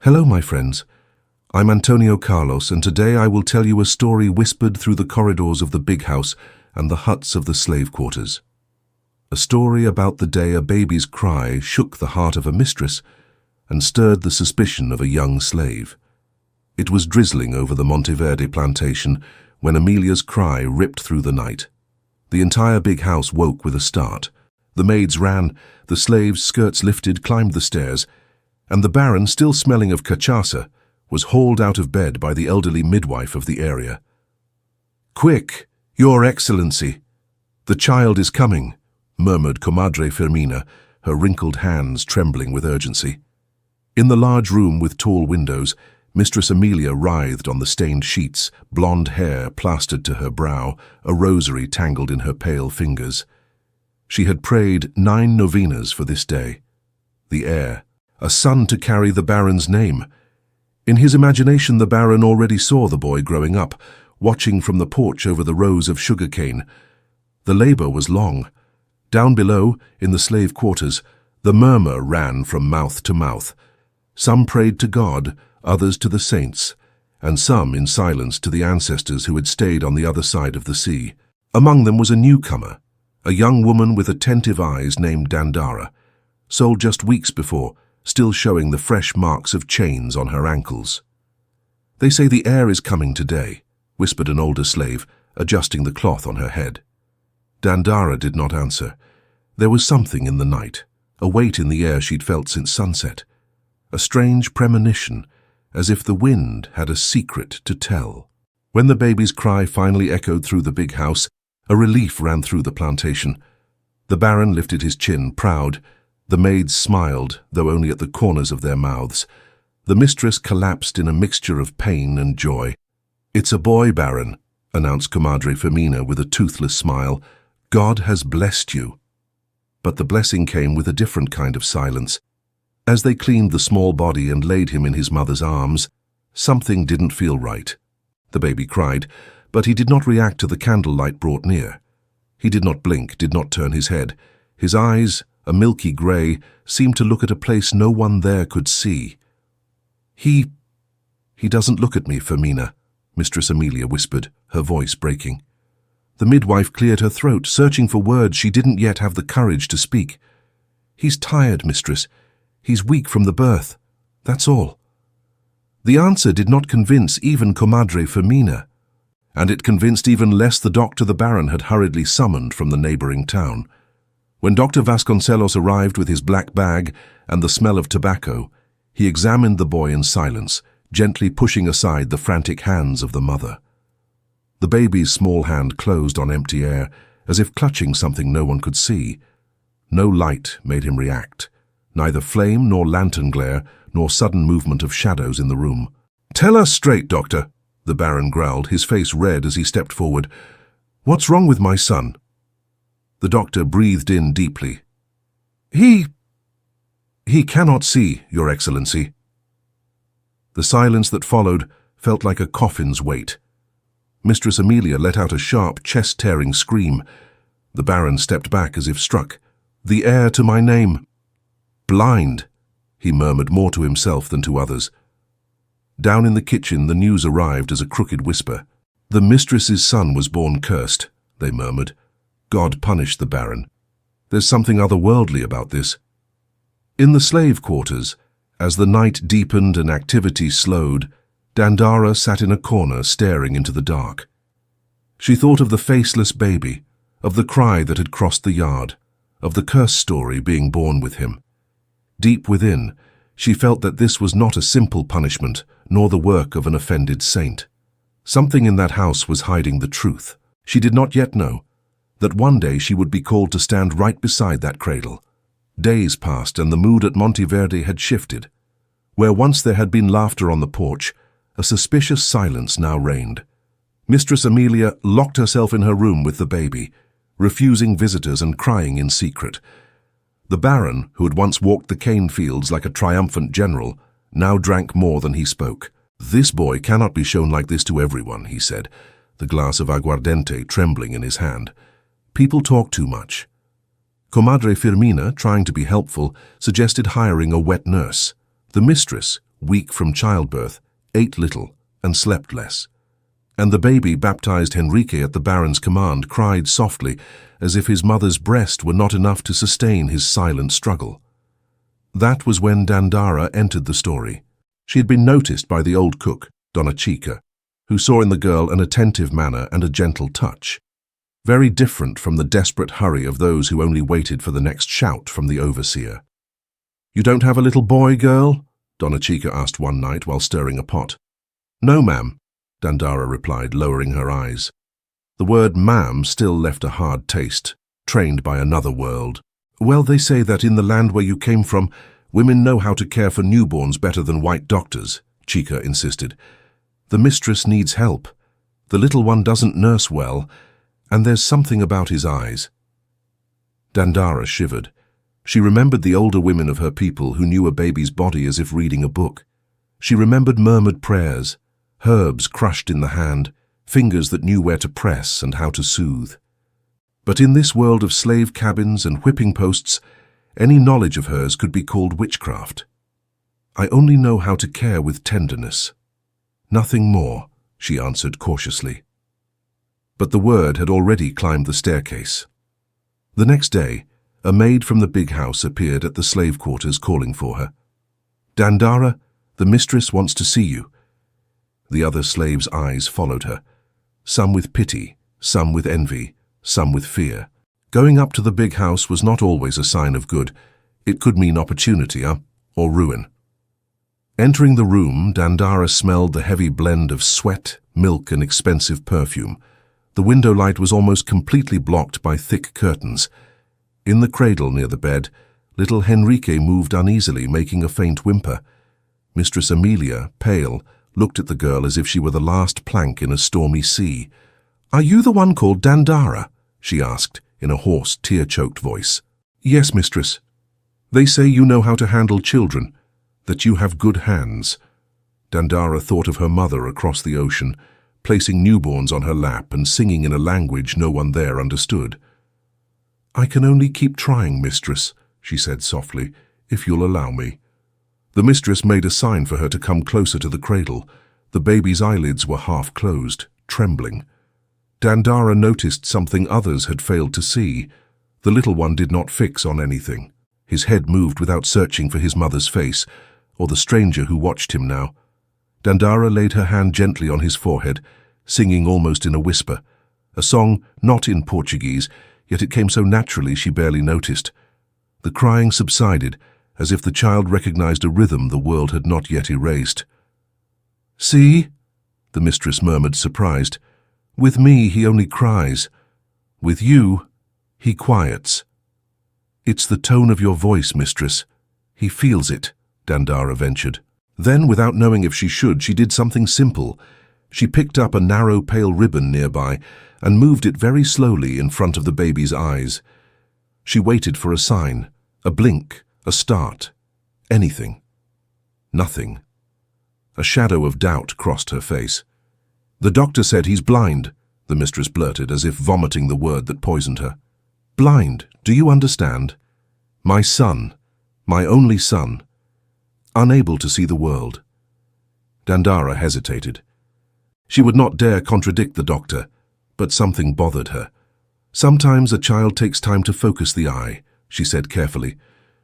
Hello, my friends. I'm Antonio Carlos, and today I will tell you a story whispered through the corridors of the big house and the huts of the slave quarters. A story about the day a baby's cry shook the heart of a mistress and stirred the suspicion of a young slave. It was drizzling over the Monteverde plantation when Amelia's cry ripped through the night. The entire big house woke with a start. The maids ran, the slaves' skirts lifted, climbed the stairs, and the Baron, still smelling of cachaça, was hauled out of bed by the elderly midwife of the area. "Quick, Your Excellency! The child is coming," murmured Comadre Firmina, her wrinkled hands trembling with urgency. In the large room with tall windows, Mistress Amelia writhed on the stained sheets, blonde hair plastered to her brow, a rosary tangled in her pale fingers. She had prayed 9 novenas for this day. The heir, a son to carry the Baron's name. In his imagination, the Baron already saw the boy growing up, watching from the porch over the rows of sugarcane. The labor was long. Down below, in the slave quarters, the murmur ran from mouth to mouth. Some prayed to God, others to the saints, and some in silence to the ancestors who had stayed on the other side of the sea. Among them was a newcomer, a young woman with attentive eyes named Dandara, sold just weeks before, still showing the fresh marks of chains on her ankles. "They say the heir is coming today," whispered an older slave, adjusting the cloth on her head. Dandara did not answer. There was something in the night, a weight in the air she'd felt since sunset, a strange premonition, as if the wind had a secret to tell. When the baby's cry finally echoed through the big house, a relief ran through the plantation. The Baron lifted his chin, proud. The maids smiled, though only at the corners of their mouths. The mistress collapsed in a mixture of pain and joy. "It's a boy, Baron," announced Comadre Firmina with a toothless smile. "God has blessed you." But the blessing came with a different kind of silence. As they cleaned the small body and laid him in his mother's arms, something didn't feel right. The baby cried, but he did not react to the candlelight brought near. He did not blink, did not turn his head. His eyes, a milky grey, seemed to look at a place no one there could see. He doesn't look at me, Firmina," Mistress Amelia whispered, her voice breaking. The midwife cleared her throat, searching for words she didn't yet have the courage to speak. "He's tired, mistress. He's weak from the birth. That's all." The answer did not convince even Comadre Firmina, and it convinced even less the doctor the Baron had hurriedly summoned from the neighboring town. When Dr. Vasconcelos arrived with his black bag and the smell of tobacco, he examined the boy in silence, gently pushing aside the frantic hands of the mother. The baby's small hand closed on empty air, as if clutching something no one could see. No light made him react, neither flame nor lantern glare, nor sudden movement of shadows in the room. "Tell us straight, Doctor," the Baron growled, his face red as he stepped forward. "What's wrong with my son?" The doctor breathed in deeply. He cannot see, Your Excellency." The silence that followed felt like a coffin's weight. Mistress Amelia let out a sharp, chest-tearing scream. The Baron stepped back as if struck. "The heir to my name." "Blind," he murmured more to himself than to others. Down in the kitchen, the news arrived as a crooked whisper. "The mistress's son was born cursed," they murmured. "God punished the Baron. There's something otherworldly about this." In the slave quarters, as the night deepened and activity slowed, Dandara sat in a corner staring into the dark. She thought of the faceless baby, of the cry that had crossed the yard, of the curse story being born with him. Deep within, she felt that this was not a simple punishment, nor the work of an offended saint. Something in that house was hiding the truth. She did not yet know that one day she would be called to stand right beside that cradle. Days passed and the mood at Monteverde had shifted. Where once there had been laughter on the porch, a suspicious silence now reigned. Mistress Amelia locked herself in her room with the baby, refusing visitors and crying in secret. The Baron, who had once walked the cane fields like a triumphant general, now drank more than he spoke. "This boy cannot be shown like this to everyone," he said, the glass of aguardiente trembling in his hand. "People talk too much." Comadre Firmina, trying to be helpful, suggested hiring a wet nurse. The mistress, weak from childbirth, ate little and slept less. And the baby, baptized Henrique at the Baron's command, cried softly, as if his mother's breast were not enough to sustain his silent struggle. That was when Dandara entered the story. She had been noticed by the old cook, Donna Chica, who saw in the girl an attentive manner and a gentle touch, very different from the desperate hurry of those who only waited for the next shout from the overseer. "You don't have a little boy, girl?" Donna Chica asked one night while stirring a pot. "No, ma'am," Dandara replied, lowering her eyes. The word ma'am still left a hard taste, trained by another world. "Well, they say that in the land where you came from, women know how to care for newborns better than white doctors," Chica insisted. "The mistress needs help. The little one doesn't nurse well, and there's something about his eyes." Dandara shivered. She remembered the older women of her people who knew a baby's body as if reading a book. She remembered murmured prayers, herbs crushed in the hand, fingers that knew where to press and how to soothe. But in this world of slave cabins and whipping posts, any knowledge of hers could be called witchcraft. "I only know how to care with tenderness. Nothing more," she answered cautiously. But the word had already climbed the staircase. The next day, a maid from the big house appeared at the slave quarters calling for her. "Dandara, the mistress wants to see you." The other slaves' eyes followed her, some with pity, some with envy, some with fear. Going up to the big house was not always a sign of good. It could mean opportunity, or ruin. Entering the room, Dandara smelled the heavy blend of sweat, milk, and expensive perfume. The window light was almost completely blocked by thick curtains. In the cradle near the bed, little Henrique moved uneasily, making a faint whimper. Mistress Amelia, pale, looked at the girl as if she were the last plank in a stormy sea. "Are you the one called Dandara?" she asked, in a hoarse, tear-choked voice. "Yes, mistress. They say you know how to handle children, that you have good hands." Dandara thought of her mother across the ocean, placing newborns on her lap and singing in a language no one there understood. "I can only keep trying, mistress," she said softly, "if you'll allow me." The mistress made a sign for her to come closer to the cradle. The baby's eyelids were half closed, trembling. Dandara noticed something others had failed to see. The little one did not fix on anything. His head moved without searching for his mother's face, or the stranger who watched him now. Dandara laid her hand gently on his forehead, singing almost in a whisper, a song not in Portuguese, yet it came so naturally she barely noticed. The crying subsided, as if the child recognized a rhythm the world had not yet erased. "See?" the mistress murmured, surprised. "With me he only cries. With you, he quiets." "It's the tone of your voice, mistress. He feels it," Dandara ventured. Then, without knowing if she should, she did something simple. She picked up a narrow pale ribbon nearby and moved it very slowly in front of the baby's eyes. She waited for a sign, a blink, a start, anything. Nothing. A shadow of doubt crossed her face. "The doctor said he's blind," the mistress blurted, as if vomiting the word that poisoned her. "Blind, do you understand? My son, my only son, unable to see the world." Dandara hesitated. She would not dare contradict the doctor, but something bothered her. "Sometimes a child takes time to focus the eye," she said carefully.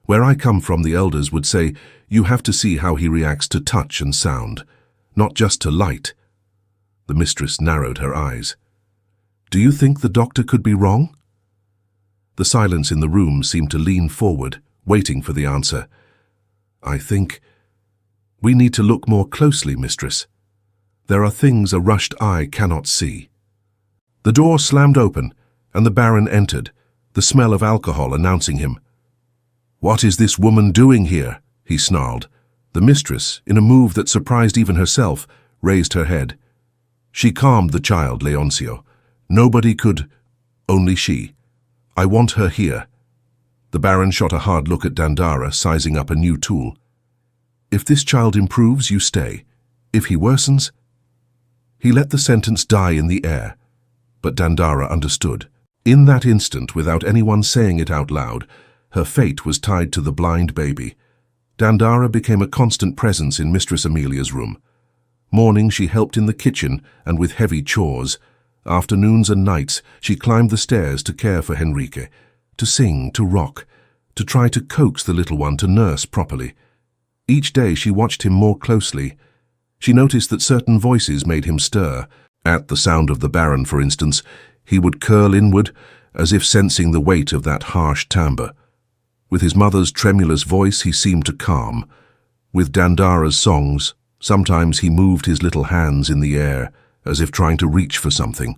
"Where I come from, the elders would say, you have to see how he reacts to touch and sound, not just to light." The mistress narrowed her eyes. "Do you think the doctor could be wrong?" The silence in the room seemed to lean forward, waiting for the answer. "I think we need to look more closely, mistress. There are things a rushed eye cannot see." The door slammed open, and the Baron entered, the smell of alcohol announcing him. "What is this woman doing here?" he snarled. The mistress, in a move that surprised even herself, raised her head. She calmed the child, Leoncio. "Nobody could, only she. I want her here." The Baron shot a hard look at Dandara, sizing up a new tool. "If this child improves, you stay. If he worsens—" He let the sentence die in the air, but Dandara understood. In that instant, without anyone saying it out loud, her fate was tied to the blind baby. Dandara became a constant presence in Mistress Amelia's room. Morning she helped in the kitchen and with heavy chores. Afternoons and nights she climbed the stairs to care for Henrique, to sing, to rock, to try to coax the little one to nurse properly. Each day she watched him more closely. She noticed that certain voices made him stir. At the sound of the Baron, for instance, he would curl inward, as if sensing the weight of that harsh timbre. With his mother's tremulous voice he seemed to calm. With Dandara's songs, sometimes he moved his little hands in the air, as if trying to reach for something.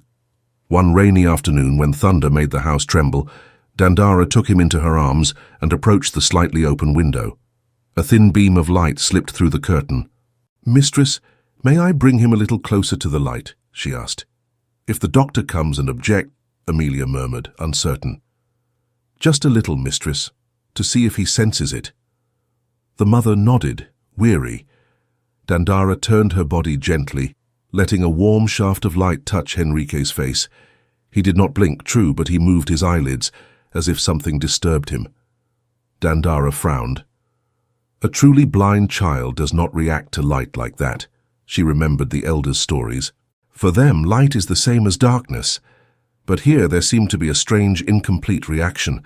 One rainy afternoon, when thunder made the house tremble, Dandara took him into her arms and approached the slightly open window. A thin beam of light slipped through the curtain. "Mistress, may I bring him a little closer to the light?" she asked. "If the doctor comes and objects," Amelia murmured, uncertain. "Just a little, mistress, to see if he senses it." The mother nodded, weary. Dandara turned her body gently, letting a warm shaft of light touch Henrique's face. He did not blink, true, but he moved his eyelids, as if something disturbed him. Dandara frowned. A truly blind child does not react to light like that. She remembered the elders' stories. For them, light is the same as darkness. But here there seemed to be a strange, incomplete reaction.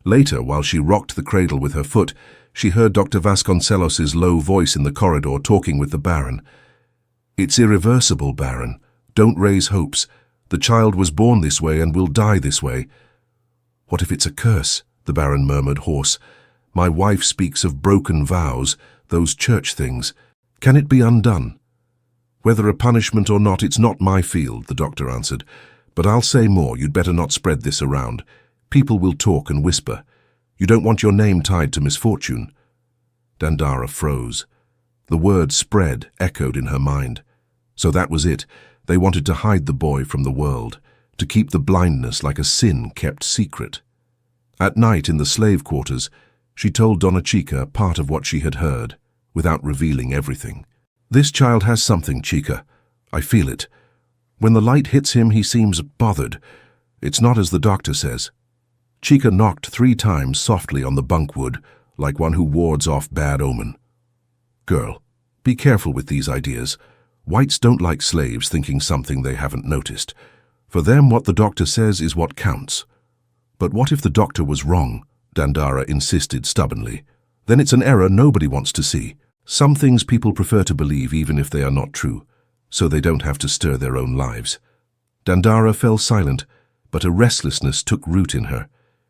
Later, while she rocked the cradle with her foot, she heard Dr. Vasconcelos's low voice in the corridor talking with the Baron. "It's irreversible, Baron. Don't raise hopes. The child was born this way and will die this way." "What if it's a curse?" the Baron murmured, hoarse. "My wife speaks of broken vows, those church things. Can it be undone?" "Whether a punishment or not, it's not my field," the doctor answered. "But I'll say more, you'd better not spread this around. People will talk and whisper. You don't want your name tied to misfortune." Dandara froze. The word "spread" echoed in her mind. So that was it. They wanted to hide the boy from the world, to keep the blindness like a sin kept secret. At night in the slave quarters, she told Donna Chica part of what she had heard, without revealing everything. "This child has something, Chica. I feel it. When the light hits him, he seems bothered. It's not as the doctor says." Chica knocked 3 times softly on the bunkwood, like one who wards off bad omen. "Girl, be careful with these ideas. Whites don't like slaves thinking something they haven't noticed. For them, what the doctor says is what counts." "But what if the doctor was wrong?" Dandara insisted stubbornly. "Then it's an error nobody wants to see. Some things people prefer to believe even if they are not true, so they don't have to stir their own lives." Dandara fell silent, but a restlessness took root in her.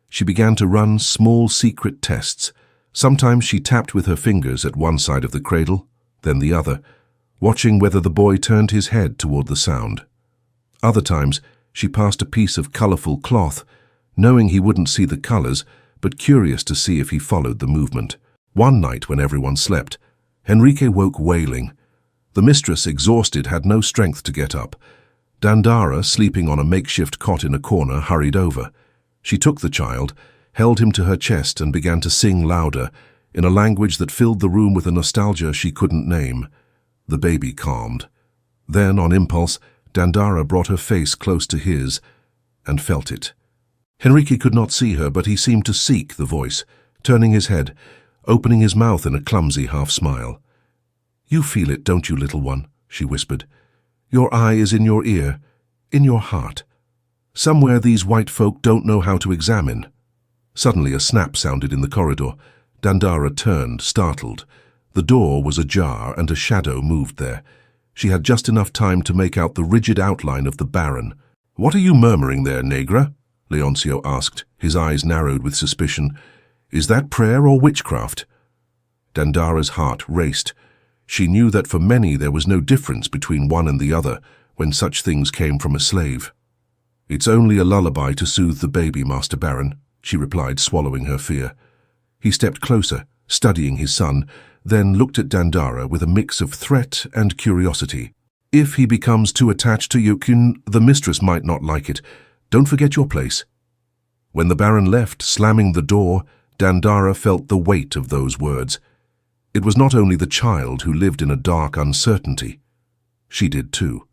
She began to run small secret tests. Sometimes she tapped with her fingers at one side of the cradle, then the other, watching whether the boy turned his head toward the sound. Other times she passed a piece of colorful cloth, knowing he wouldn't see the colors, but curious to see if he followed the movement. One night when everyone slept, Henrique woke wailing. The mistress, exhausted, had no strength to get up. Dandara, sleeping on a makeshift cot in a corner, hurried over. She took the child, held him to her chest and began to sing louder, in a language that filled the room with a nostalgia she couldn't name. The baby calmed. Then, on impulse, Dandara brought her face close to his and felt it. Henrique could not see her, but he seemed to seek the voice, turning his head, opening his mouth in a clumsy half-smile. "You feel it, don't you, little one?" she whispered. "Your eye is in your ear, in your heart. Somewhere these white folk don't know how to examine." Suddenly a snap sounded in the corridor. Dandara turned, startled. The door was ajar and a shadow moved there. She had just enough time to make out the rigid outline of the Baron. "What are you murmuring there, Negra?" Leoncio asked, his eyes narrowed with suspicion. "Is that prayer or witchcraft?" Dandara's heart raced. She knew that for many there was no difference between one and the other when such things came from a slave. "It's only a lullaby to soothe the baby, Master Baron," she replied, swallowing her fear. He stepped closer, studying his son, then looked at Dandara with a mix of threat and curiosity. "If he becomes too attached to you, the mistress might not like it. Don't forget your place." When the Baron left, slamming the door, Dandara felt the weight of those words. It was not only the child who lived in a dark uncertainty. She did too.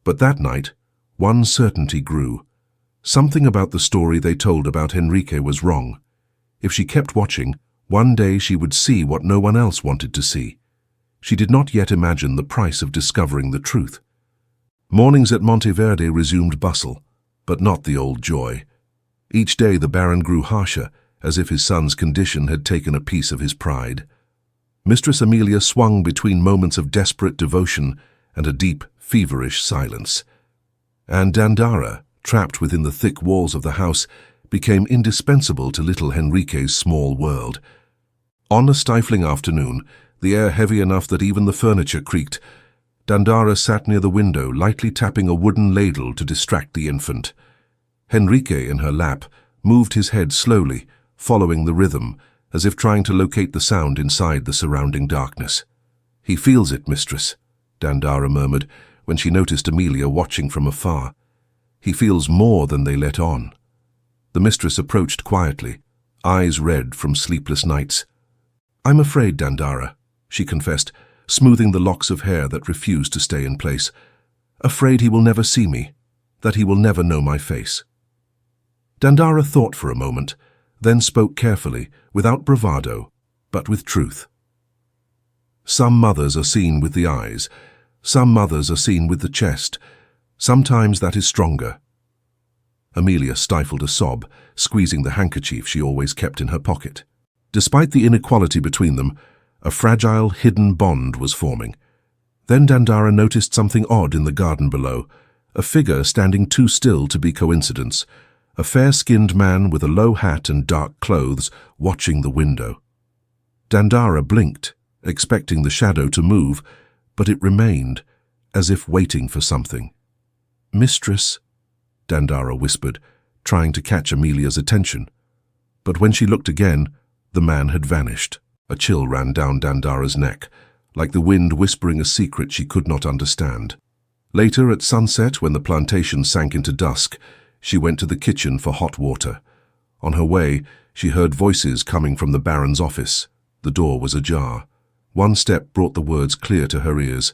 But that night, one certainty grew. Something about the story they told about Henrique was wrong. If she kept watching, One day she would see what no one else wanted to see. She did not yet imagine the price of discovering the truth. Mornings at Monteverde resumed bustle, but not the old joy. Each day the Baron grew harsher, as if his son's condition had taken a piece of his pride. Mistress Amelia swung between moments of desperate devotion and a deep, feverish silence. And Dandara, trapped within the thick walls of the house, became indispensable to little Henrique's small world. On a stifling afternoon, the air heavy enough that even the furniture creaked, Dandara sat near the window, lightly tapping a wooden ladle to distract the infant. Henrique, in her lap, moved his head slowly, following the rhythm, as if trying to locate the sound inside the surrounding darkness. "He feels it, mistress," Dandara murmured, when she noticed Amelia watching from afar. "He feels more than they let on." The mistress approached quietly, eyes red from sleepless nights. "I'm afraid, Dandara," she confessed, smoothing the locks of hair that refused to stay in place. "Afraid he will never see me, that he will never know my face." Dandara thought for a moment, then spoke carefully, without bravado, but with truth. "Some mothers are seen with the eyes. Some mothers are seen with the chest. Sometimes that is stronger." Amelia stifled a sob, squeezing the handkerchief she always kept in her pocket. Despite the inequality between them, a fragile, hidden bond was forming. Then Dandara noticed something odd in the garden below, a figure standing too still to be coincidence, a fair-skinned man with a low hat and dark clothes watching the window. Dandara blinked, expecting the shadow to move, but it remained, as if waiting for something. "Mistress," Dandara whispered, trying to catch Amelia's attention. But when she looked again, the man had vanished. A chill ran down Dandara's neck, like the wind whispering a secret she could not understand. Later, at sunset, when the plantation sank into dusk, she went to the kitchen for hot water. On her way, she heard voices coming from the Baron's office. The door was ajar. One step brought the words clear to her ears.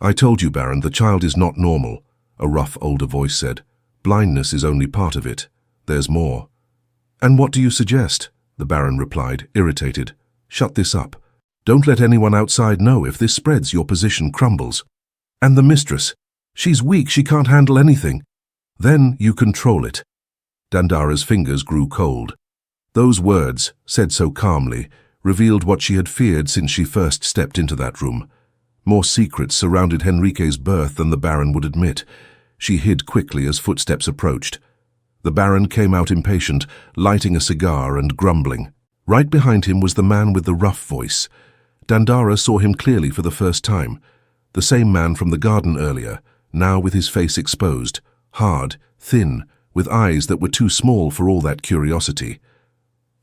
"I told you, Baron, the child is not normal," a rough older voice said. "Blindness is only part of it. There's more." "And what do you suggest?" the Baron replied, irritated. "Shut this up. Don't let anyone outside know. If this spreads, your position crumbles. And the mistress? She's weak, she can't handle anything. Then you control it." Dandara's fingers grew cold. Those words, said so calmly, revealed what she had feared since she first stepped into that room. More secrets surrounded Henrique's birth than the Baron would admit. She hid quickly as footsteps approached. The Baron came out impatient, lighting a cigar and grumbling. Right behind him was the man with the rough voice. Dandara saw him clearly for the first time. The same man from the garden earlier, now with his face exposed, hard, thin, with eyes that were too small for all that curiosity.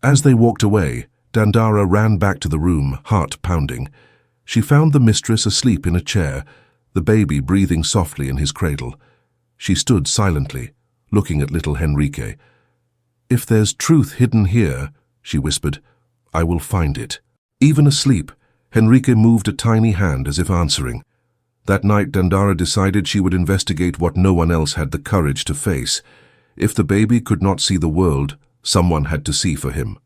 As they walked away, Dandara ran back to the room, heart pounding. She found the mistress asleep in a chair, the baby breathing softly in his cradle. She stood silently, looking at little Henrique. "If there's truth hidden here," she whispered, "I will find it." Even asleep, Henrique moved a tiny hand as if answering. That night Dandara decided she would investigate what no one else had the courage to face. If the baby could not see the world, someone had to see for him.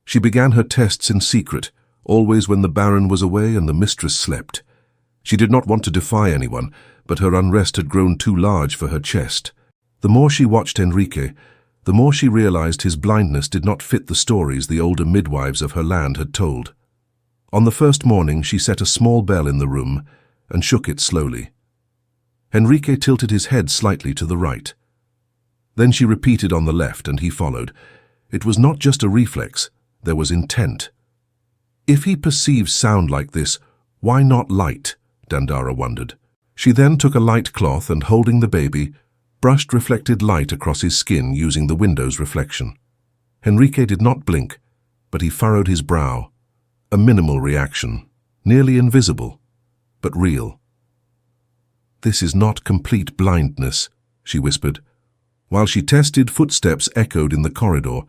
She began her tests in secret, always when the Baron was away and the mistress slept. She did not want to defy anyone, but her unrest had grown too large for her chest. The more she watched Henrique, the more she realized his blindness did not fit the stories the older midwives of her land had told. On the first morning, she set a small bell in the room and shook it slowly. Henrique tilted his head slightly to the right. Then she repeated on the left, and he followed. It was not just a reflex, there was intent. If he perceives sound like this, why not light? Dandara wondered. She then took a light cloth and, holding the baby, brushed reflected light across his skin using the window's reflection. Henrique did not blink, but he furrowed his brow. A minimal reaction, nearly invisible, but real. "This is not complete blindness," she whispered. While she tested, footsteps echoed in the corridor.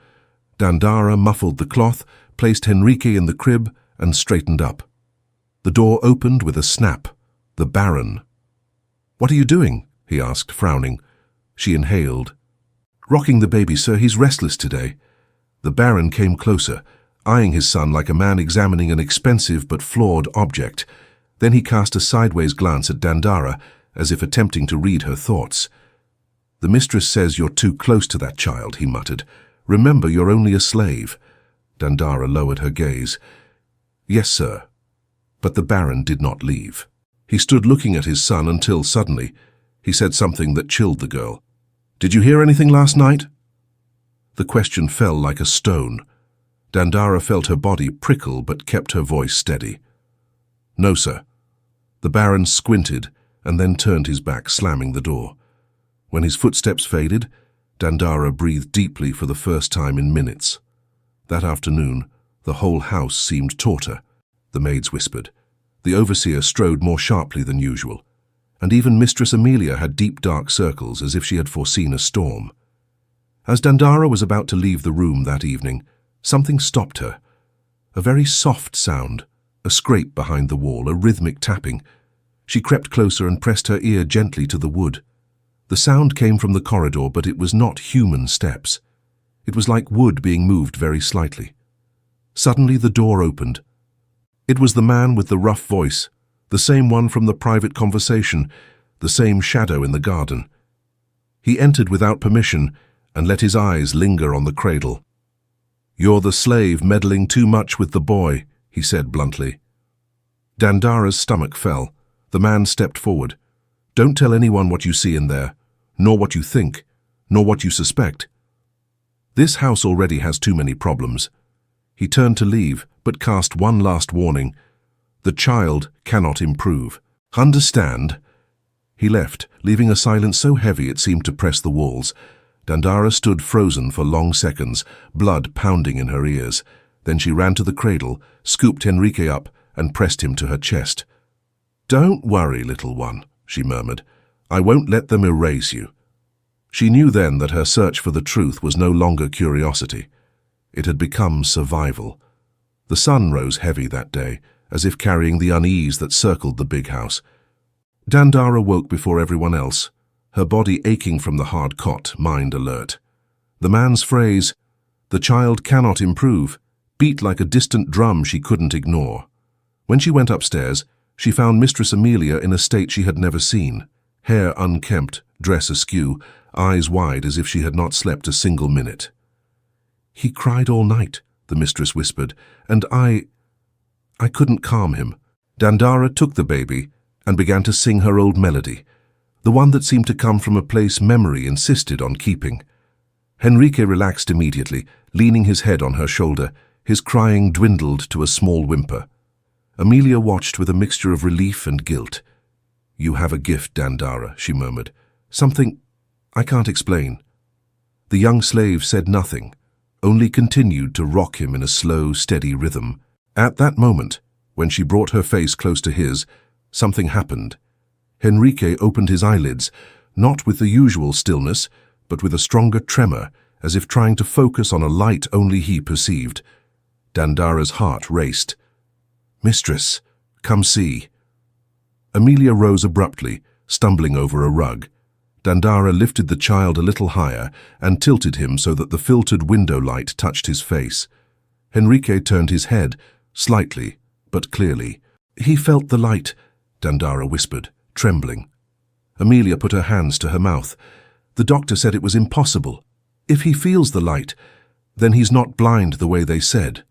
Dandara muffled the cloth, placed Henrique in the crib, and straightened up. The door opened with a snap. The Baron. "What are you doing?" he asked, frowning. She inhaled. "Rocking the baby, sir. He's restless today." The Baron came closer, eyeing his son like a man examining an expensive but flawed object. Then he cast a sideways glance at Dandara, as if attempting to read her thoughts. "The mistress says you're too close to that child," he muttered. "Remember, you're only a slave." Dandara lowered her gaze. "Yes, sir." But the Baron did not leave. He stood looking at his son until, suddenly, he said something that chilled the girl. "Did you hear anything last night?" The question fell like a stone. Dandara felt her body prickle but kept her voice steady. "No, sir." The Baron squinted and then turned his back, slamming the door. When his footsteps faded, Dandara breathed deeply for the first time in minutes. That afternoon, the whole house seemed tauter, the maids whispered. The overseer strode more sharply than usual, and even Mistress Amelia had deep dark circles as if she had foreseen a storm. As Dandara was about to leave the room that evening, something stopped her. A very soft sound, a scrape behind the wall, a rhythmic tapping. She crept closer and pressed her ear gently to the wood. The sound came from the corridor, but it was not human steps. It was like wood being moved very slightly. Suddenly the door opened. It was the man with the rough voice, the same one from the private conversation, the same shadow in the garden. He entered without permission and let his eyes linger on the cradle. "You're the slave meddling too much with the boy," he said bluntly. Dandara's stomach fell. The man stepped forward. "Don't tell anyone what you see in there, nor what you think, nor what you suspect. This house already has too many problems." He turned to leave, but cast one last warning. "The child cannot improve. Understand?" He left, leaving a silence so heavy it seemed to press the walls. Dandara stood frozen for long seconds, blood pounding in her ears. Then she ran to the cradle, scooped Henrique up, and pressed him to her chest. "Don't worry, little one," she murmured. "I won't let them erase you." She knew then that her search for the truth was no longer curiosity. It had become survival. The sun rose heavy that day, as if carrying the unease that circled the big house. Dandara woke before everyone else, her body aching from the hard cot, mind alert. The man's phrase, "The child cannot improve," beat like a distant drum she couldn't ignore. When she went upstairs, she found Mistress Amelia in a state she had never seen, hair unkempt, dress askew, eyes wide as if she had not slept a single minute. "He cried all night," the mistress whispered, "and I couldn't calm him." Dandara took the baby and began to sing her old melody, the one that seemed to come from a place memory insisted on keeping. Henrique relaxed immediately, leaning his head on her shoulder. His crying dwindled to a small whimper. Amelia watched with a mixture of relief and guilt. "You have a gift, Dandara," she murmured. "Something I can't explain." The young slave said nothing, only continued to rock him in a slow, steady rhythm. At that moment, when she brought her face close to his, something happened. Henrique opened his eyelids, not with the usual stillness, but with a stronger tremor, as if trying to focus on a light only he perceived. Dandara's heart raced. "Mistress, come see." Amelia rose abruptly, stumbling over a rug. Dandara lifted the child a little higher and tilted him so that the filtered window light touched his face. Henrique turned his head, slightly, but clearly. "He felt the light," Dandara whispered, trembling. Amelia put her hands to her mouth. "The doctor said it was impossible. If he feels the light, then he's not blind the way they said."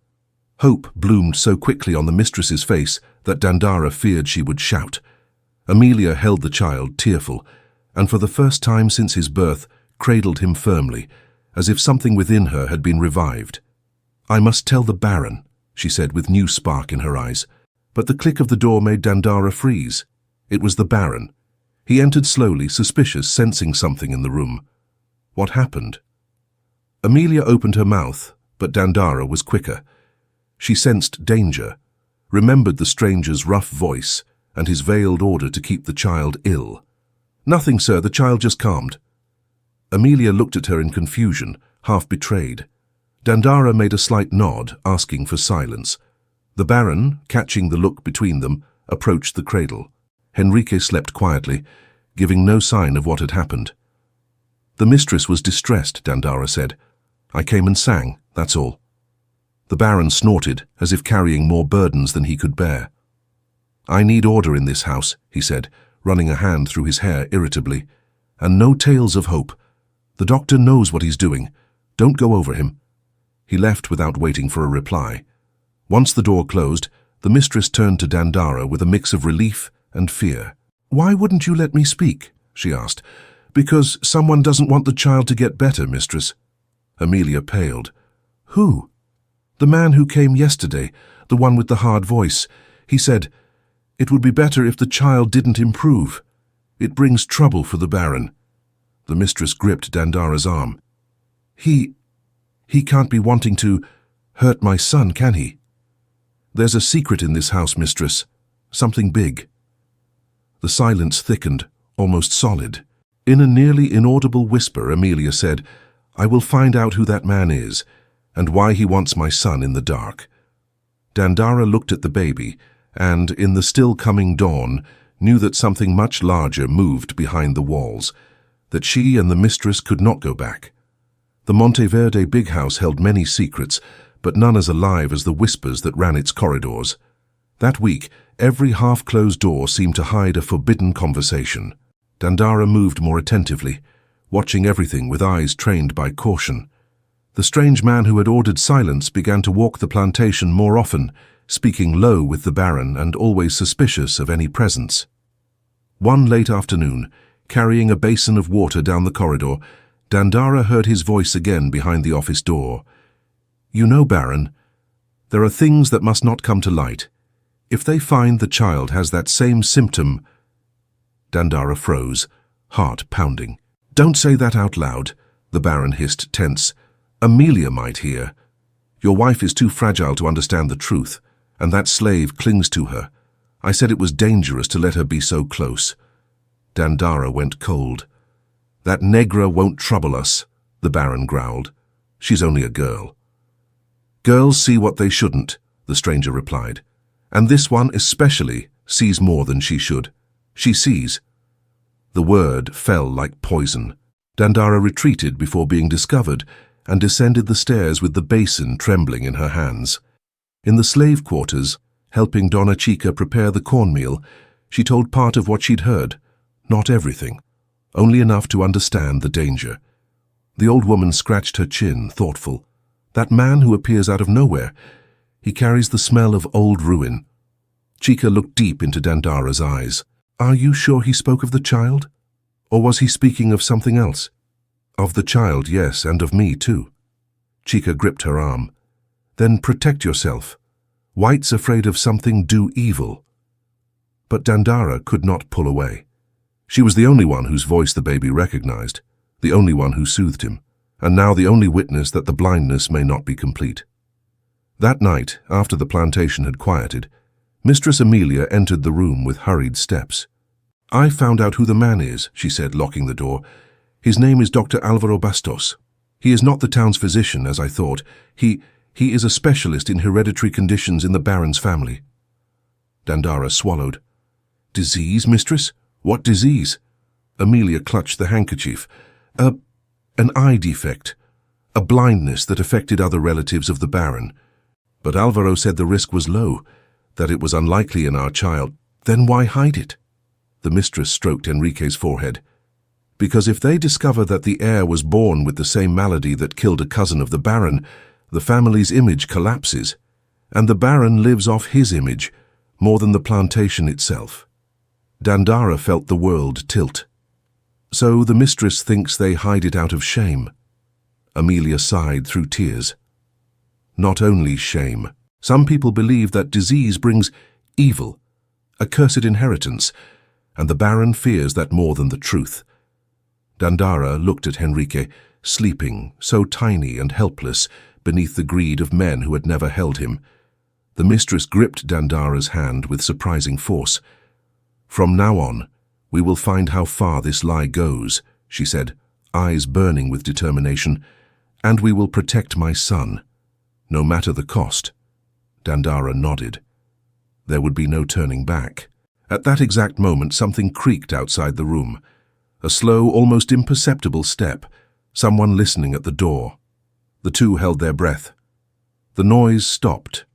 Hope bloomed so quickly on the mistress's face that Dandara feared she would shout. Amelia held the child, tearful, and for the first time since his birth, cradled him firmly, as if something within her had been revived. "I must tell the Baron," she said with new spark in her eyes. But the click of the door made Dandara freeze. It was the Baron. He entered slowly, suspicious, sensing something in the room. What happened? Amelia opened her mouth, but Dandara was quicker. She sensed danger, remembered the stranger's rough voice and his veiled order to keep the child ill. "Nothing, sir, the child just calmed." Amelia looked at her in confusion, half betrayed. Dandara made a slight nod, asking for silence. The Baron, catching the look between them, approached the cradle. Henrique slept quietly, giving no sign of what had happened. "The mistress was distressed," Dandara said. "I came and sang, that's all." The Baron snorted, as if carrying more burdens than he could bear. "I need order in this house," he said, running a hand through his hair irritably. "And no tales of hope. The doctor knows what he's doing. Don't go over him." He left without waiting for a reply. Once the door closed, the mistress turned to Dandara with a mix of relief and fear. "Why wouldn't you let me speak?" she asked. "Because someone doesn't want the child to get better, mistress." Amelia paled. "Who?" "The man who came yesterday, the one with the hard voice. He said, 'It would be better if the child didn't improve. It brings trouble for the Baron.'" The mistress gripped Dandara's arm. He can't be wanting to hurt my son, can he?" "There's a secret in this house, mistress. Something big." The silence thickened, almost solid. In a nearly inaudible whisper, Amelia said, "I will find out who that man is, and why he wants my son in the dark." Dandara looked at the baby, and, in the still coming dawn, knew that something much larger moved behind the walls, that she and the mistress could not go back. The Monteverde big house held many secrets, but none as alive as the whispers that ran its corridors. That week, every half-closed door seemed to hide a forbidden conversation. Dandara moved more attentively, watching everything with eyes trained by caution. The strange man who had ordered silence began to walk the plantation more often, speaking low with the Baron and always suspicious of any presence. One late afternoon, carrying a basin of water down the corridor, Dandara heard his voice again behind the office door. "You know, Baron, there are things that must not come to light. If they find the child has that same symptom—" Dandara froze, heart pounding. "Don't say that out loud," the Baron hissed, tense. "Amelia might hear. Your wife is too fragile to understand the truth, and that slave clings to her. I said it was dangerous to let her be so close." Dandara went cold. "That negra won't trouble us," the Baron growled. "She's only a girl." "Girls see what they shouldn't," the stranger replied. "And this one especially sees more than she should. She sees." The word fell like poison. Dandara retreated before being discovered and descended the stairs with the basin trembling in her hands. In the slave quarters, helping Donna Chica prepare the cornmeal, she told part of what she'd heard, not everything, only enough to understand the danger. The old woman scratched her chin, thoughtful. "That man who appears out of nowhere, he carries the smell of old ruin." Chica looked deep into Dandara's eyes. "Are you sure he spoke of the child? Or was he speaking of something else?" "Of the child, yes, and of me, too." Chica gripped her arm. "Then protect yourself. White's afraid of something do evil." But Dandara could not pull away. She was the only one whose voice the baby recognized, the only one who soothed him, and now the only witness that the blindness may not be complete. That night, after the plantation had quieted, Mistress Amelia entered the room with hurried steps. "I found out who the man is," she said, locking the door. "His name is Dr. Alvaro Bastos. He is not the town's physician, as I thought. He is a specialist in hereditary conditions in the Baron's family." Dandara swallowed. "Disease, mistress? What disease?" Amelia clutched the handkerchief. An eye defect. A blindness that affected other relatives of the Baron. But Alvaro said the risk was low, that it was unlikely in our child. Then why hide it?" The mistress stroked Enrique's forehead. "Because if they discover that the heir was born with the same malady that killed a cousin of the Baron, the family's image collapses, and the Baron lives off his image, more than the plantation itself." Dandara felt the world tilt. "So the mistress thinks they hide it out of shame." Amelia sighed through tears. "Not only shame. Some people believe that disease brings evil, a cursed inheritance, and the Baron fears that more than the truth." Dandara looked at Enrique, sleeping, so tiny and helpless, beneath the greed of men who had never held him. The mistress gripped Dandara's hand with surprising force. "From now on, we will find how far this lie goes," she said, eyes burning with determination, "and we will protect my son, no matter the cost." Dandara nodded. There would be no turning back. At that exact moment, something creaked outside the room. A slow, almost imperceptible step, someone listening at the door. The two held their breath. The noise stopped.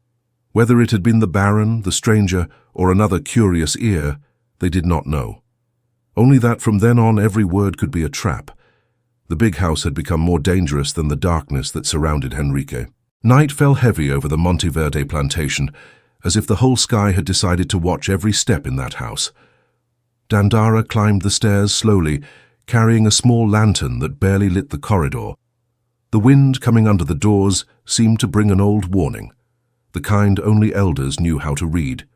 Whether it had been the Baron, the stranger, or another curious ear, they did not know. Only that from then on every word could be a trap. The big house had become more dangerous than the darkness that surrounded Henrique. Night fell heavy over the Monteverde plantation, as if the whole sky had decided to watch every step in that house. Dandara climbed the stairs slowly, carrying a small lantern that barely lit the corridor. The wind coming under the doors seemed to bring an old warning, the kind only elders knew how to read.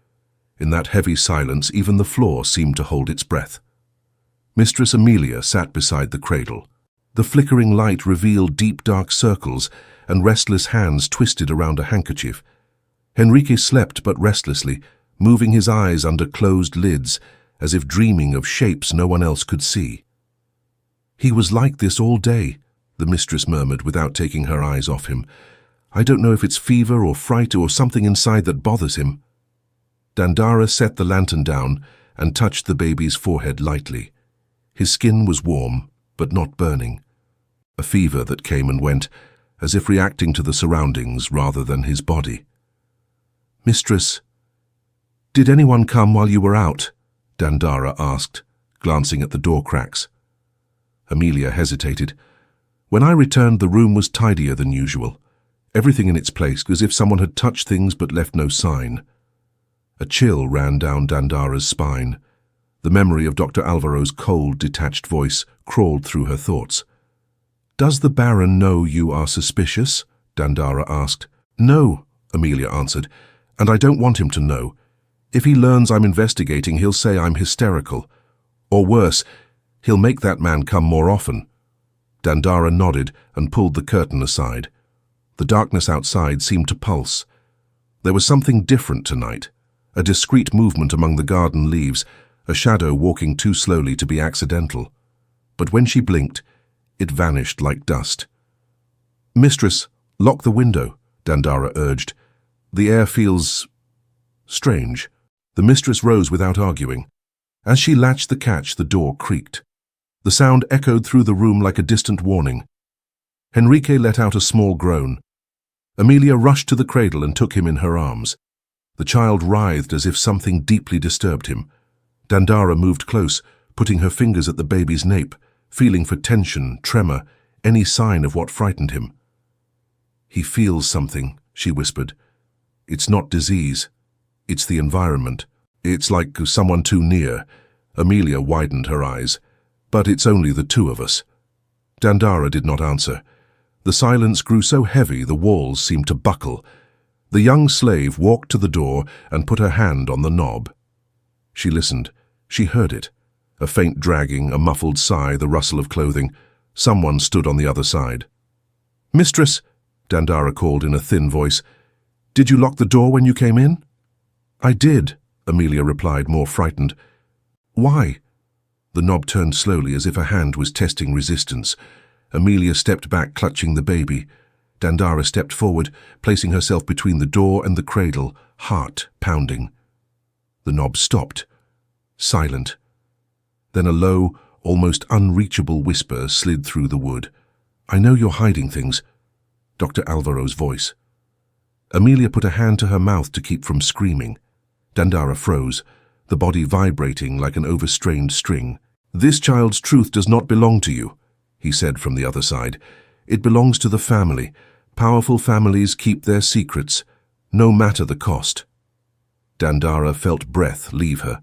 In that heavy silence, even the floor seemed to hold its breath. Mistress Amelia sat beside the cradle. The flickering light revealed deep dark circles, and restless hands twisted around a handkerchief. Henrique slept but restlessly, moving his eyes under closed lids, as if dreaming of shapes no one else could see. "He was like this all day," the mistress murmured without taking her eyes off him. "I don't know if it's fever or fright or something inside that bothers him." Dandara set the lantern down and touched the baby's forehead lightly. His skin was warm, but not burning. A fever that came and went, as if reacting to the surroundings rather than his body. "Mistress, did anyone come while you were out?" Dandara asked, glancing at the door cracks. Amelia hesitated. "When I returned, the room was tidier than usual. Everything in its place, as if someone had touched things but left no sign." A chill ran down Dandara's spine. The memory of Dr. Alvaro's cold, detached voice crawled through her thoughts. "Does the Baron know you are suspicious?" Dandara asked. "No," Amelia answered, "and I don't want him to know. If he learns I'm investigating, he'll say I'm hysterical. Or worse, he'll make that man come more often." Dandara nodded and pulled the curtain aside. The darkness outside seemed to pulse. There was something different tonight, a discreet movement among the garden leaves, a shadow walking too slowly to be accidental. But when she blinked, it vanished like dust. "Mistress, lock the window," Dandara urged. "The air feels strange." The mistress rose without arguing. As she latched the catch, the door creaked. The sound echoed through the room like a distant warning. Henrique let out a small groan. Amelia rushed to the cradle and took him in her arms. The child writhed as if something deeply disturbed him. Dandara moved close, putting her fingers at the baby's nape, feeling for tension, tremor, any sign of what frightened him. "He feels something," she whispered. "It's not disease. It's the environment. It's like someone too near." Amelia widened her eyes. "But it's only the two of us." Dandara did not answer. The silence grew so heavy the walls seemed to buckle. The young slave walked to the door and put her hand on the knob. She listened. She heard it. A faint dragging, a muffled sigh, the rustle of clothing. Someone stood on the other side. "Mistress," Dandara called in a thin voice, "did you lock the door when you came in?" "I did," Amelia replied, more frightened. "Why?" The knob turned slowly as if a hand was testing resistance. Amelia stepped back, clutching the baby. Dandara stepped forward, placing herself between the door and the cradle, heart pounding. The knob stopped, silent. Then a low, almost unreachable whisper slid through the wood. "I know you're hiding things." Dr. Alvaro's voice. Amelia put a hand to her mouth to keep from screaming. Dandara froze, the body vibrating like an overstrained string. "This child's truth does not belong to you," he said from the other side. "It belongs to the family. Powerful families keep their secrets, no matter the cost." Dandara felt breath leave her.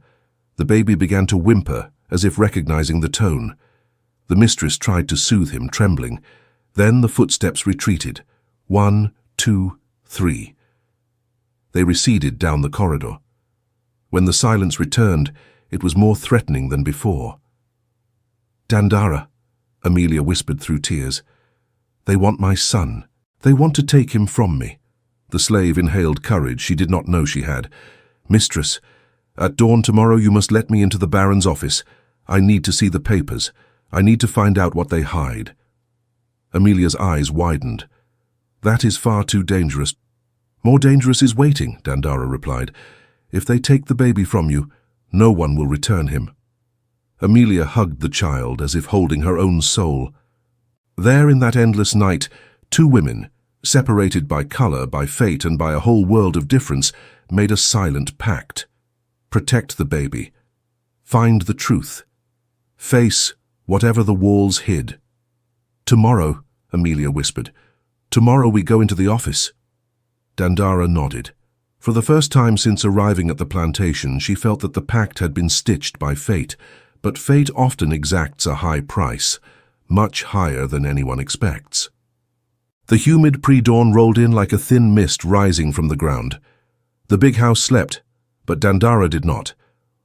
The baby began to whimper, as if recognizing the tone. The mistress tried to soothe him, trembling. Then the footsteps retreated. 1, 2, 3. They receded down the corridor. When the silence returned, it was more threatening than before. "Dandara," Amelia whispered through tears. "They want my son. They want to take him from me." The slave inhaled courage she did not know she had. "Mistress, at dawn tomorrow you must let me into the Baron's office. I need to see the papers. I need to find out what they hide." Amelia's eyes widened. "That is far too dangerous." "More dangerous is waiting," Dandara replied. "If they take the baby from you, no one will return him." Amelia hugged the child as if holding her own soul. There in that endless night, two women, separated by color, by fate, and by a whole world of difference, made a silent pact. Protect the baby. Find the truth. Face whatever the walls hid. "Tomorrow," Amelia whispered. "Tomorrow we go into the office." Dandara nodded. For the first time since arriving at the plantation, she felt that the pact had been stitched by fate, but fate often exacts a high price, much higher than anyone expects. The humid pre-dawn rolled in like a thin mist rising from the ground. The big house slept, but Dandara did not.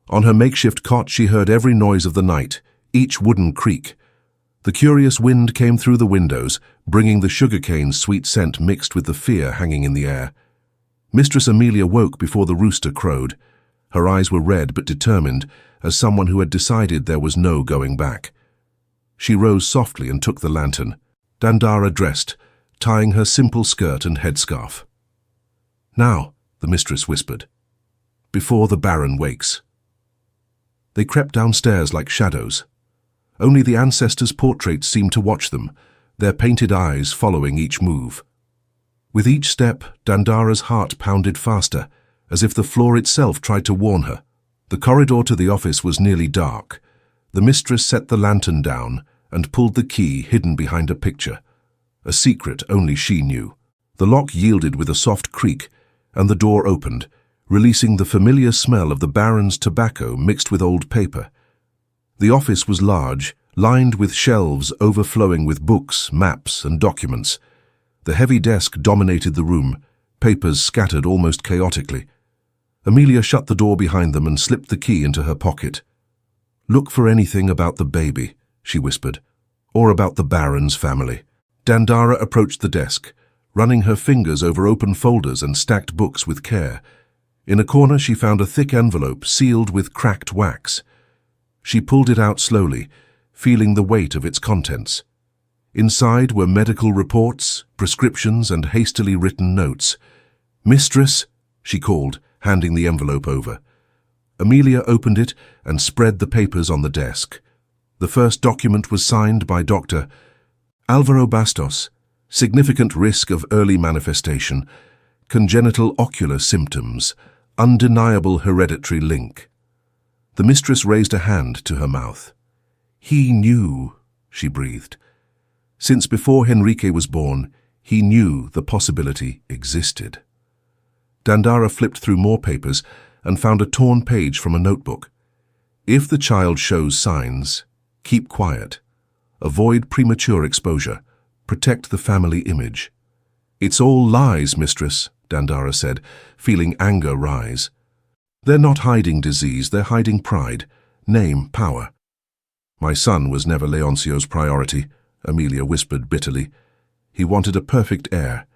On her makeshift cot she heard every noise of the night, each wooden creak. The curious wind came through the windows, bringing the sugarcane's sweet scent mixed with the fear hanging in the air. Mistress Amelia woke before the rooster crowed. Her eyes were red but determined, as someone who had decided there was no going back. She rose softly and took the lantern. Dandara dressed, tying her simple skirt and headscarf. "Now," the mistress whispered, "before the Baron wakes." They crept downstairs like shadows. Only the ancestors' portraits seemed to watch them, their painted eyes following each move. With each step, Dandara's heart pounded faster, as if the floor itself tried to warn her. The corridor to the office was nearly dark. The mistress set the lantern down and pulled the key hidden behind a picture. A secret only she knew. The lock yielded with a soft creak, and the door opened, releasing the familiar smell of the Baron's tobacco mixed with old paper. The office was large, lined with shelves overflowing with books, maps, and documents. The heavy desk dominated the room, papers scattered almost chaotically. Amelia shut the door behind them and slipped the key into her pocket. "Look for anything about the baby," she whispered, "or about the Baron's family." Dandara approached the desk, running her fingers over open folders and stacked books with care. In a corner she found a thick envelope sealed with cracked wax. She pulled it out slowly, feeling the weight of its contents. Inside were medical reports, prescriptions, and hastily written notes. "Mistress," she called, handing the envelope over. Amelia opened it and spread the papers on the desk. The first document was signed by Dr. Alvaro Bastos. Significant risk of early manifestation, congenital ocular symptoms, undeniable hereditary link. The mistress raised a hand to her mouth. "He knew," she breathed. Since before Henrique was born, he knew the possibility existed. Dandara flipped through more papers and found a torn page from a notebook. "If the child shows signs, keep quiet. Avoid premature exposure. Protect the family image." "It's all lies, mistress," Dandara said, feeling anger rise. "They're not hiding disease, they're hiding pride, name, power." "My son was never Leoncio's priority," Amelia whispered bitterly. "He wanted a perfect heir,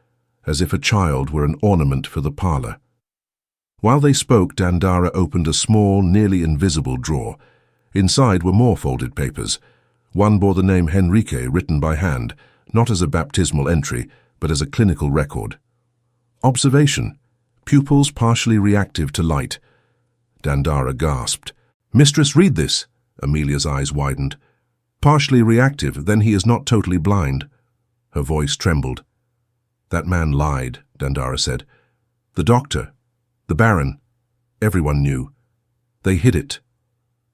as if a child were an ornament for the parlor." While they spoke, Dandara opened a small, nearly invisible drawer. Inside were more folded papers. One bore the name Henrique written by hand, not as a baptismal entry, but as a clinical record. "Observation: pupils partially reactive to light." Dandara gasped. "Mistress, read this." Amelia's eyes widened. "Partially reactive, then he is not totally blind." Her voice trembled. "That man lied," Dandara said. "The doctor, the Baron, everyone knew. They hid it."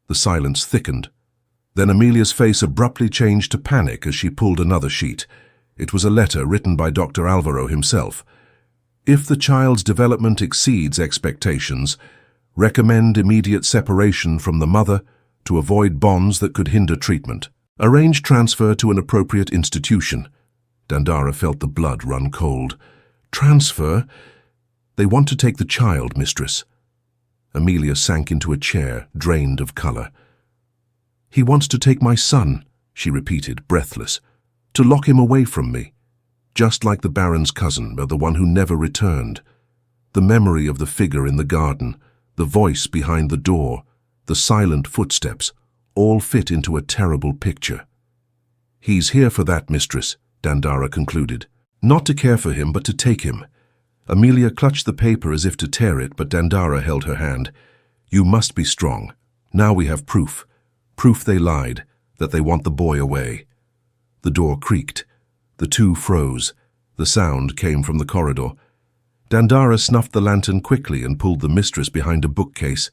The silence thickened. Then Amelia's face abruptly changed to panic as she pulled another sheet. It was a letter written by Dr. Alvaro himself. "If the child's development exceeds expectations, recommend immediate separation from the mother to avoid bonds that could hinder treatment. Arrange transfer to an appropriate institution." Dandara felt the blood run cold. "Transfer? They want to take the child, mistress." Amelia sank into a chair, drained of color. "He wants to take my son," she repeated, breathless, "to lock him away from me. Just like the Baron's cousin, but the one who never returned. The memory of the figure in the garden, the voice behind the door, the silent footsteps, all fit into a terrible picture." "He's here for that, mistress," Dandara concluded. "Not to care for him, but to take him." Amelia clutched the paper as if to tear it, but Dandara held her hand. "You must be strong. Now we have proof. Proof they lied, that they want the boy away." The door creaked. The two froze, The sound came from the corridor. Dandara snuffed the lantern quickly and pulled the mistress behind a bookcase.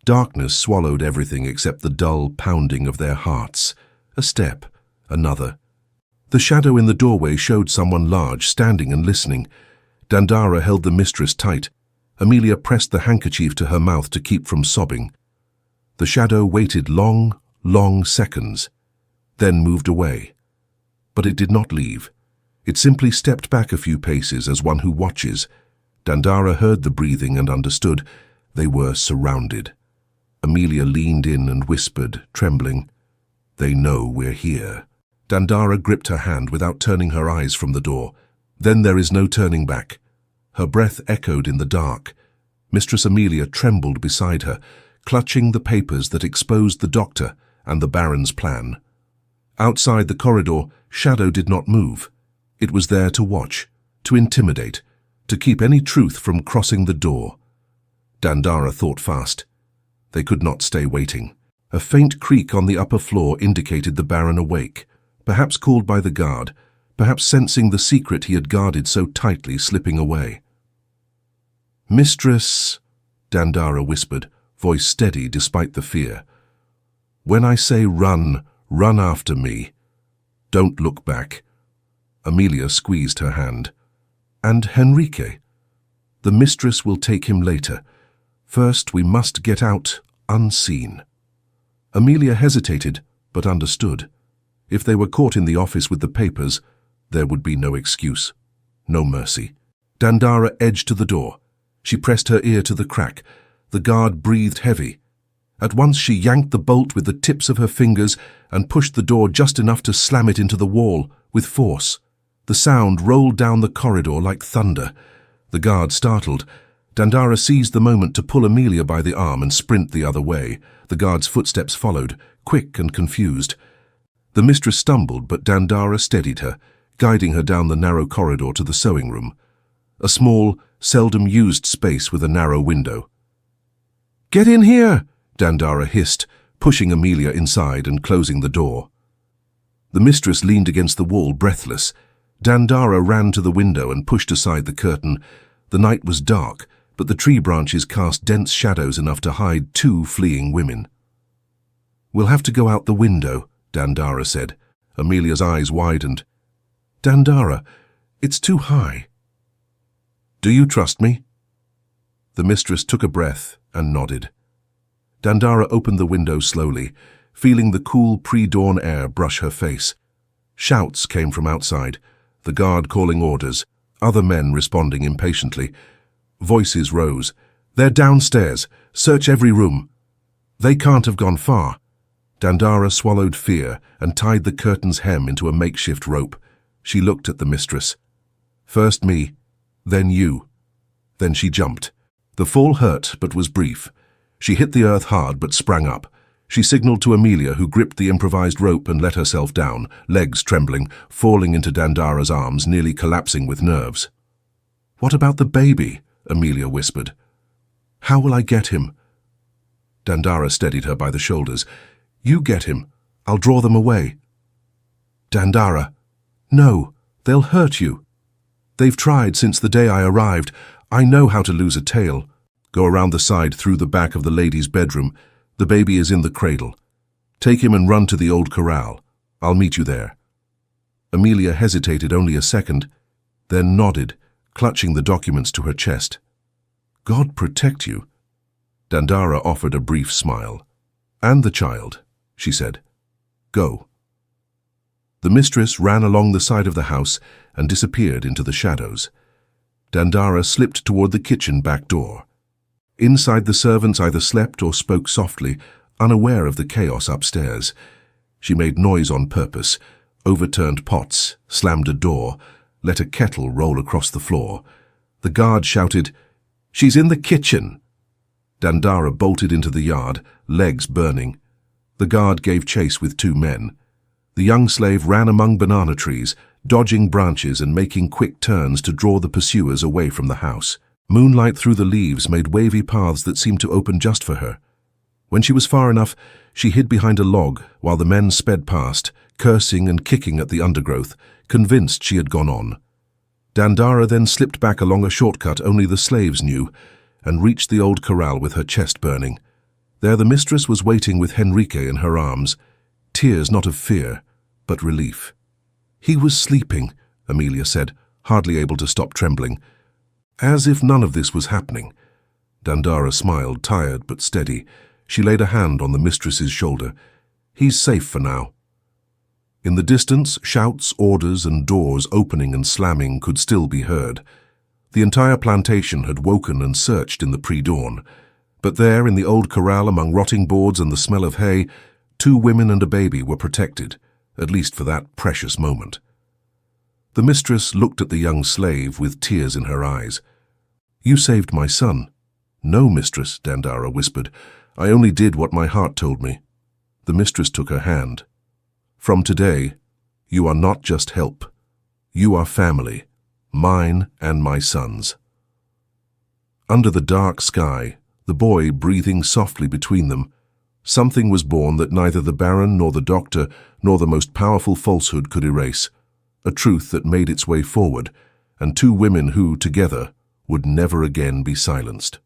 Darkness swallowed everything except the dull pounding of their hearts. A step, another. The shadow in the doorway showed someone large, standing and listening. Dandara held the mistress tight. Amelia pressed the handkerchief to her mouth to keep from sobbing. The shadow waited long, long seconds, then moved away. But it did not leave. It simply stepped back a few paces as one who watches. Dandara heard the breathing and understood. They were surrounded. Amelia leaned in and whispered, trembling, "They know we're here." Dandara gripped her hand without turning her eyes from the door. Then there is no turning back. Her breath echoed in the dark. Mistress Amelia trembled beside her, clutching the papers that exposed the doctor and the Baron's plan. Outside the corridor, Shadow did not move. It was there to watch, to intimidate, to keep any truth from crossing the door. Dandara thought fast. They could not stay waiting. A faint creak on the upper floor indicated the Baron awake, perhaps called by the guard, perhaps sensing the secret he had guarded so tightly slipping away. "Mistress," Dandara whispered, voice steady despite the fear. "When I say run, run after me. Don't look back." Amelia squeezed her hand. "And Henrique? The mistress will take him later. First, we must get out unseen." Amelia hesitated, but understood. If they were caught in the office with the papers, there would be no excuse, no mercy. Dandara edged to the door. She pressed her ear to the crack. The guard breathed heavy. At once she yanked the bolt with the tips of her fingers and pushed the door just enough to slam it into the wall, with force. The sound rolled down the corridor like thunder. The guard startled. Dandara seized the moment to pull Amelia by the arm and sprint the other way. The guard's footsteps followed, quick and confused. The mistress stumbled, but Dandara steadied her, guiding her down the narrow corridor to the sewing room. A small, seldom-used space with a narrow window. "Get in here!" Dandara hissed, pushing Amelia inside and closing the door. The mistress leaned against the wall, breathless. Dandara ran to the window and pushed aside the curtain. The night was dark, but the tree branches cast dense shadows enough to hide two fleeing women. "We'll have to go out the window," Dandara said. Amelia's eyes widened. "Dandara, it's too high." "Do you trust me?" The mistress took a breath and nodded. Dandara opened the window slowly, feeling the cool pre-dawn air brush her face. Shouts came from outside, the guard calling orders, other men responding impatiently. Voices rose. "They're downstairs. Search every room." "They can't have gone far." Dandara swallowed fear and tied the curtain's hem into a makeshift rope. She looked at the mistress. "First me, then you." Then she jumped. The fall hurt but was brief. She hit the earth hard but sprang up. She signaled to Amelia, who gripped the improvised rope and let herself down, legs trembling, falling into Dandara's arms, nearly collapsing with nerves. "What about the baby?" Amelia whispered. "How will I get him?" Dandara steadied her by the shoulders. "You get him. I'll draw them away." "Dandara, no, they'll hurt you. They've tried since the day I arrived. I know how to lose a tail. Go around the side through the back of the lady's bedroom. The baby is in the cradle. Take him and run to the old corral. I'll meet you there." Amelia hesitated only a second, then nodded, clutching the documents to her chest. "God protect you." Dandara offered a brief smile. "And the child," she said. "Go." The mistress ran along the side of the house and disappeared into the shadows. Dandara slipped toward the kitchen back door. Inside, the servants either slept or spoke softly, unaware of the chaos upstairs. She made noise on purpose, overturned pots, slammed a door, let a kettle roll across the floor. The guard shouted, "She's in the kitchen!" Dandara bolted into the yard, legs burning. The guard gave chase with two men. The young slave ran among banana trees, dodging branches and making quick turns to draw the pursuers away from the house. Moonlight through the leaves made wavy paths that seemed to open just for her. When she was far enough, she hid behind a log while the men sped past, cursing and kicking at the undergrowth, convinced she had gone on. Dandara then slipped back along a shortcut only the slaves knew, and reached the old corral with her chest burning. There the mistress was waiting with Henrique in her arms, tears not of fear, but relief. "He was sleeping," Amelia said, hardly able to stop trembling. As if none of this was happening. Dandara smiled, tired but steady. She laid a hand on the mistress's shoulder. "He's safe for now." In the distance, shouts, orders, and doors opening and slamming could still be heard. The entire plantation had woken and searched in the pre-dawn. But there, in the old corral among rotting boards and the smell of hay, 2 women and a baby were protected, at least for that precious moment. The mistress looked at the young slave with tears in her eyes. "You saved my son." "No, mistress," Dandara whispered. "I only did what my heart told me." The mistress took her hand. "From today, you are not just help. You are family, mine and my son's." Under the dark sky, the boy breathing softly between them, something was born that neither the Baron nor the doctor nor the most powerful falsehood could erase, a truth that made its way forward, and 2 women who, together, would never again be silenced.